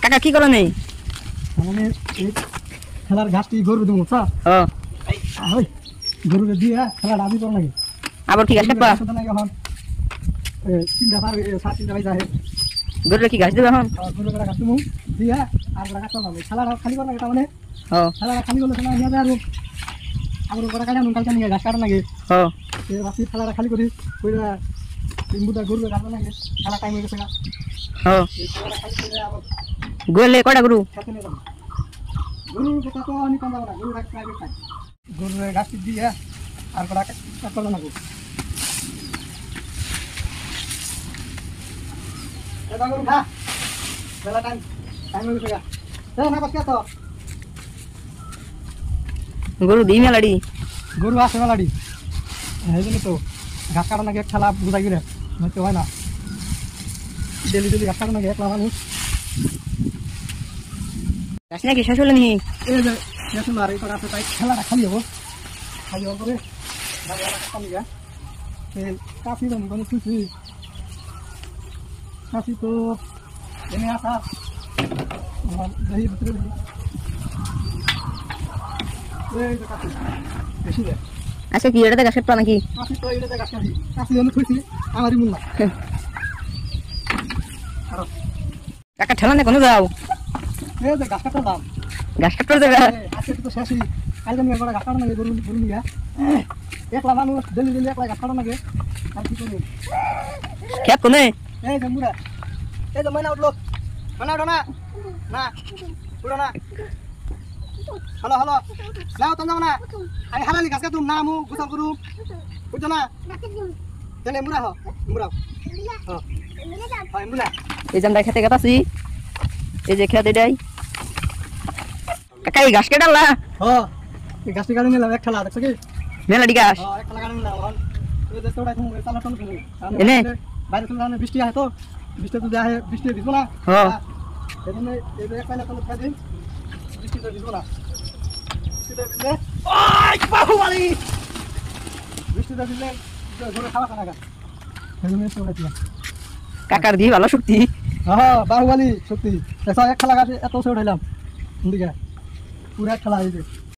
কাকা কি করো নেই মানে এই খেলার ঘাসটি গরু দেবো চা ওই গরু দিয়ে খেলার আবি কর লাগে আবার কি ঘাস কাটবা তিনটা পার সাত তিনটা বাই যায় গরুরে কি ঘাস দেবে এখন গরু কাটা কাটবো দিয়ে আর কাটতে হবে খেলার খালি কর লাগে মানে খেলার খালি করলে সময় নিয়ে যায় আবার করা কাটা নুন কালকে নিয়ে ঘাস কাটা লাগে রাত্রি খেলাটা খালি করি কইরা তিন বুটা গরু কাটতে লাগে খেলা টাইম হয়ে গেছে না গোলে কটা গরু গরুর কথা তো আমি কম যাবো না গরু রাখতে প্রাইভেট টাইম গরুর ঘাস দিয়ে আর কটা কাটতে লাগবো গরু খা বেলা টাইম টাইম হয়ে গেছে না বাস তো গরু দিই মেলাডি গরু আছে মেলাডি এই জন্য তো ঘাস কাটা নাকি খেলা বুঝাই গেলে হয়তো হয় না ডেলি ডেলি ঘাস কাটা নাকি একলা মানুষ ঘাস নাকি শেষ হলো নি এই যে এখন আর এই করা আছে তাই খেলাটা খালি হবো খালি হওয়ার পরে কাশি দাম কোনো খুশি কাশি তো এনে আসা দহি ভিতরে বেশি দেয় আচ্ছা কি এটাতে ঘাস কাটবা নাকি কাশি তো এটাতে ঘাস কাশি কাশি আমি খুশি আমারই মূল না কাকা ঠেলা না কোনো যাও এই যে ঘাস কাটার দাম ঘাস কাটতে যাবে আজকে তো শেষই কালকে নিয়ে ঘাস কাটা নাকি গরু গরু নিয়ে একলা মানুষ ডেলি ডেলি একলা ঘাস কাটা নাকি আর কি করবো খেত কোনে এই যে মুরা এই যে ময়না উঠলো ময়না উঠো না না উঠো না হ্যালো হ্যালো নাও তো যাও না আমি হারালি ঘাস কাটুম না মু গুছাল করুম উঠো না জানে মুরা হ মুরা হয় মুরা এই যে আমরা খেতে গেতাছি এই যে খেত এটাই কাকা এই ঘাস কেটালা হ্যাঁ এই ঘাসটি কাটে নিলাম এক ঠেলা দেখছো কি মেলাডি ঘাস এক ঠেলা কাটে নিলাম এই যে তোড়াই তুমি চালা টান করে এনে বাইরে চলে যাবে বৃষ্টি আসে তো বৃষ্টি তো যায় বৃষ্টি ভিজবো না হ্যাঁ এজন্য এই যে এক পাইলে তো খাই দিন বৃষ্টি তো ভিজবো না বৃষ্টিতে ভিজলে ওই বাহুবলি বৃষ্টিতে ভিজলে ঘরে খাওয়া খানা এজন্য তোড়াই দিলাম কাকার দিয়ে ভালো শক্তি হ্যাঁ বাহুবলি সত্যি এক খেলা গাছে এত উঠে উঠাইলাম এদিকে পুরো এক খেলা হয়েছে